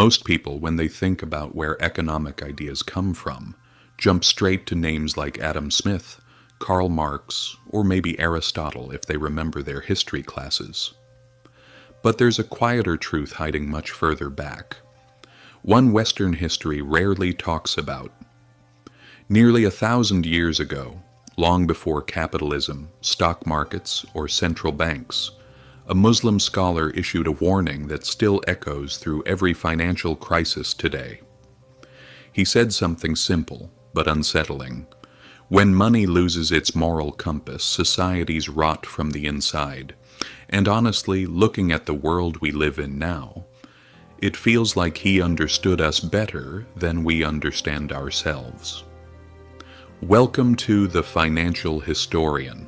Most people, when they think about where economic ideas come from, jump straight to names like Adam Smith, Karl Marx, or maybe Aristotle if they remember their history classes. But there's a quieter truth hiding much further back, one Western history rarely talks about. Nearly 1,000 years ago, long before capitalism, stock markets, or central banks, a Muslim scholar issued a warning that still echoes through every financial crisis today. He said something simple, but unsettling. When money loses its moral compass, societies rot from the inside. And honestly, looking at the world we live in now, it feels like he understood us better than we understand ourselves. Welcome to The Financial Historian,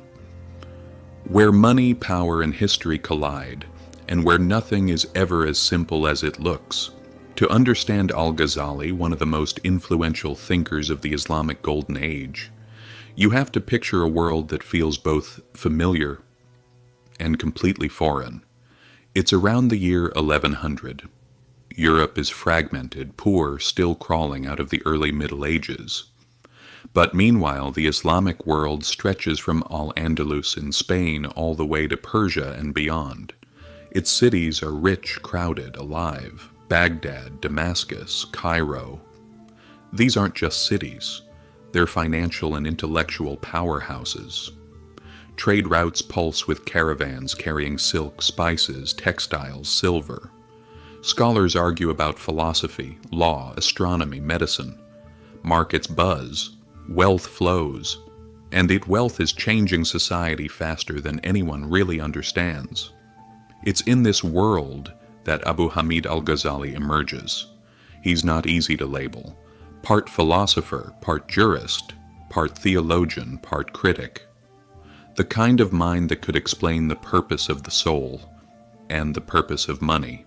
where money, power, and history collide, and where nothing is ever as simple as it looks. To understand Al-Ghazali, one of the most influential thinkers of the Islamic Golden Age, you have to picture a world that feels both familiar and completely foreign. It's around the year 1100. Europe is fragmented, poor, still crawling out of the early Middle Ages. But meanwhile, the Islamic world stretches from Al-Andalus in Spain all the way to Persia and beyond. Its cities are rich, crowded, alive. Baghdad, Damascus, Cairo. These aren't just cities. They're financial and intellectual powerhouses. Trade routes pulse with caravans carrying silk, spices, textiles, silver. Scholars argue about philosophy, law, astronomy, medicine. Markets buzz. Wealth flows. And that wealth is changing society faster than anyone really understands. It's in this world that Abu Hamid al-Ghazali emerges. He's not easy to label. Part philosopher, part jurist, part theologian, part critic. The kind of mind that could explain the purpose of the soul and the purpose of money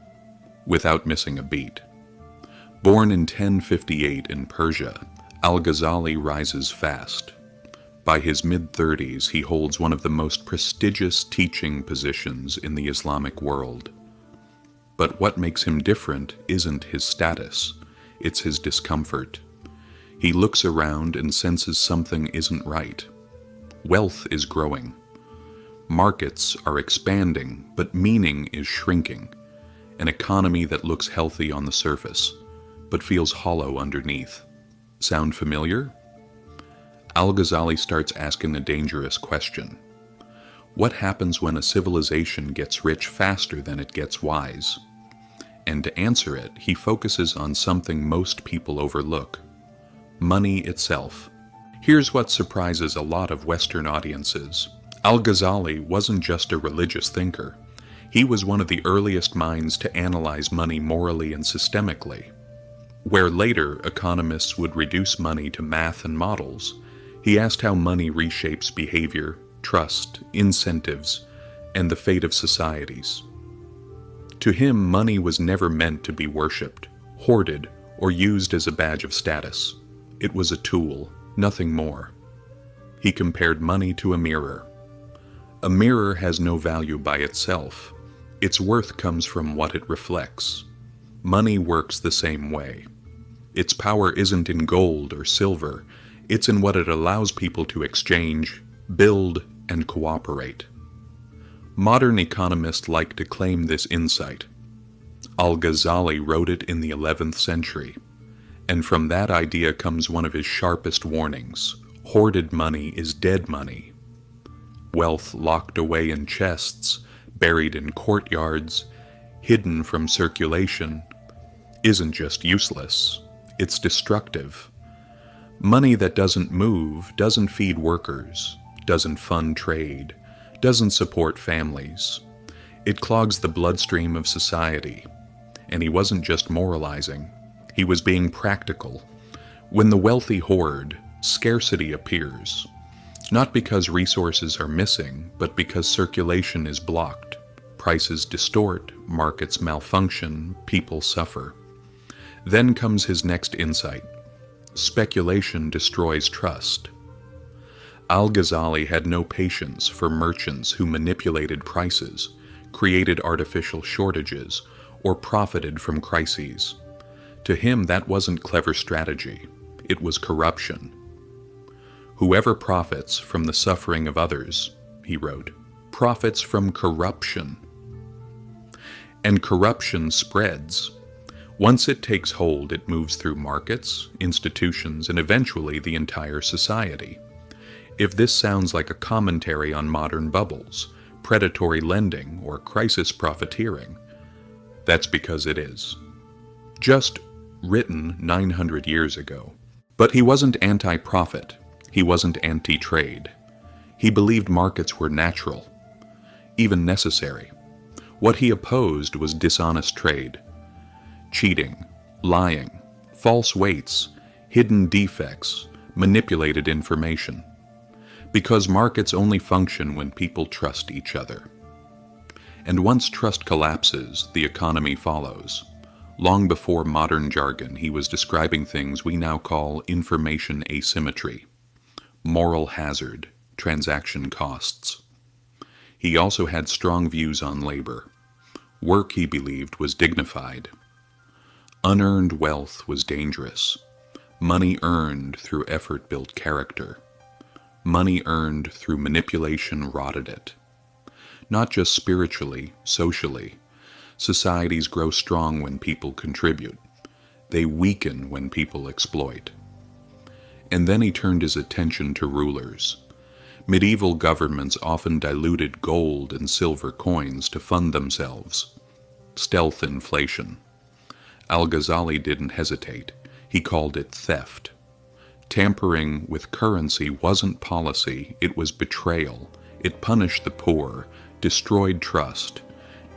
without missing a beat. Born in 1058 in Persia, Al-Ghazali rises fast. By his mid-30s, he holds one of the most prestigious teaching positions in the Islamic world. But what makes him different isn't his status, it's his discomfort. He looks around and senses something isn't right. Wealth is growing. Markets are expanding, but meaning is shrinking. An economy that looks healthy on the surface, but feels hollow underneath. Sound familiar? Al-Ghazali starts asking a dangerous question. What happens when a civilization gets rich faster than it gets wise? And to answer it, he focuses on something most people overlook: money itself. Here's what surprises a lot of Western audiences. Al-Ghazali wasn't just a religious thinker. He was one of the earliest minds to analyze money morally and systemically. Where later economists would reduce money to math and models, he asked how money reshapes behavior, trust, incentives, and the fate of societies. To him, money was never meant to be worshipped, hoarded, or used as a badge of status. It was a tool, nothing more. He compared money to a mirror. A mirror has no value by itself. Its worth comes from what it reflects. Money works the same way. Its power isn't in gold or silver, it's in what it allows people to exchange, build, and cooperate. Modern economists like to claim this insight. Al-Ghazali wrote it in the 11th century, and from that idea comes one of his sharpest warnings: hoarded money is dead money. Wealth locked away in chests, buried in courtyards, hidden from circulation, isn't just useless, it's destructive. Money that doesn't move doesn't feed workers, doesn't fund trade, doesn't support families. It clogs the bloodstream of society. And he wasn't just moralizing, he was being practical. When the wealthy hoard, scarcity appears. Not because resources are missing, but because circulation is blocked. Prices distort, markets malfunction, people suffer. Then comes his next insight. Speculation destroys trust. Al-Ghazali had no patience for merchants who manipulated prices, created artificial shortages, or profited from crises. To him, that wasn't clever strategy. It was corruption. "Whoever profits from the suffering of others," he wrote, "profits from corruption." And corruption spreads. Once it takes hold, it moves through markets, institutions, and eventually the entire society. If this sounds like a commentary on modern bubbles, predatory lending, or crisis profiteering, that's because it is. Just written 900 years ago. But he wasn't anti-profit. He wasn't anti-trade. He believed markets were natural, even necessary. What he opposed was dishonest trade. Cheating, lying, false weights, hidden defects, manipulated information. Because markets only function when people trust each other. And once trust collapses, the economy follows. Long before modern jargon, he was describing things we now call information asymmetry, moral hazard, transaction costs. He also had strong views on labor. Work, he believed, was dignified. Unearned wealth was dangerous. Money earned through effort built character. Money earned through manipulation rotted it. Not just spiritually, socially. Societies grow strong when people contribute. They weaken when people exploit. And then he turned his attention to rulers. Medieval governments often diluted gold and silver coins to fund themselves. Stealth inflation. Al-Ghazali didn't hesitate. He called it theft. Tampering with currency wasn't policy, it was betrayal. It punished the poor, destroyed trust,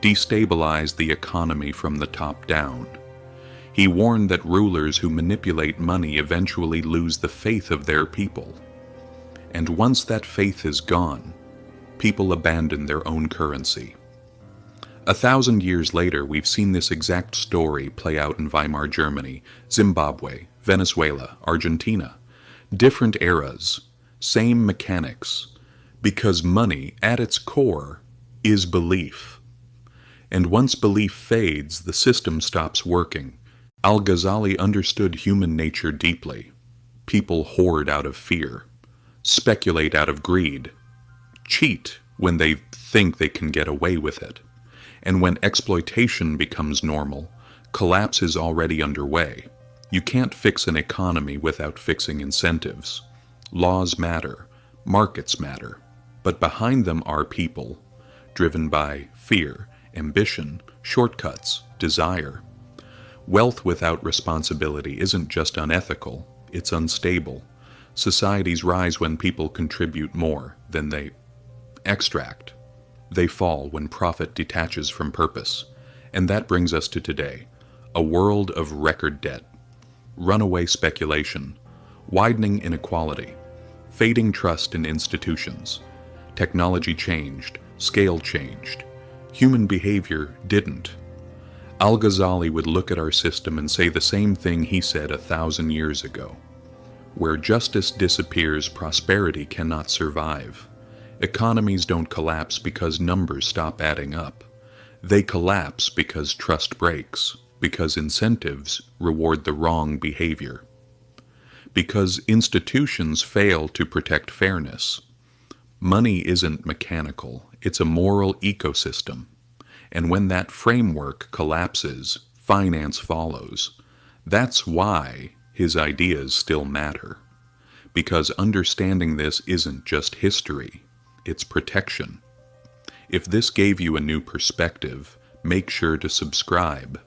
destabilized the economy from the top down. He warned that rulers who manipulate money eventually lose the faith of their people. And once that faith is gone, people abandon their own currency. 1,000 years later, we've seen this exact story play out in Weimar Germany, Zimbabwe, Venezuela, Argentina. Different eras, same mechanics, because money, at its core, is belief. And once belief fades, the system stops working. Al-Ghazali understood human nature deeply. People hoard out of fear, speculate out of greed, cheat when they think they can get away with it. And when exploitation becomes normal, collapse is already underway. You can't fix an economy without fixing incentives. Laws matter, markets matter, but behind them are people, driven by fear, ambition, shortcuts, desire. Wealth without responsibility isn't just unethical, it's unstable. Societies rise when people contribute more than they extract. They fall when profit detaches from purpose. And that brings us to today, a world of record debt, runaway speculation, widening inequality, fading trust in institutions. Technology changed, scale changed. Human behavior didn't. Al-Ghazali would look at our system and say the same thing he said 1,000 years ago. Where justice disappears, prosperity cannot survive. Economies don't collapse because numbers stop adding up. They collapse because trust breaks, because incentives reward the wrong behavior. Because institutions fail to protect fairness. Money isn't mechanical, it's a moral ecosystem. And when that framework collapses, finance follows. That's why his ideas still matter. Because understanding this isn't just history, it's protection. If this gave you a new perspective, make sure to subscribe.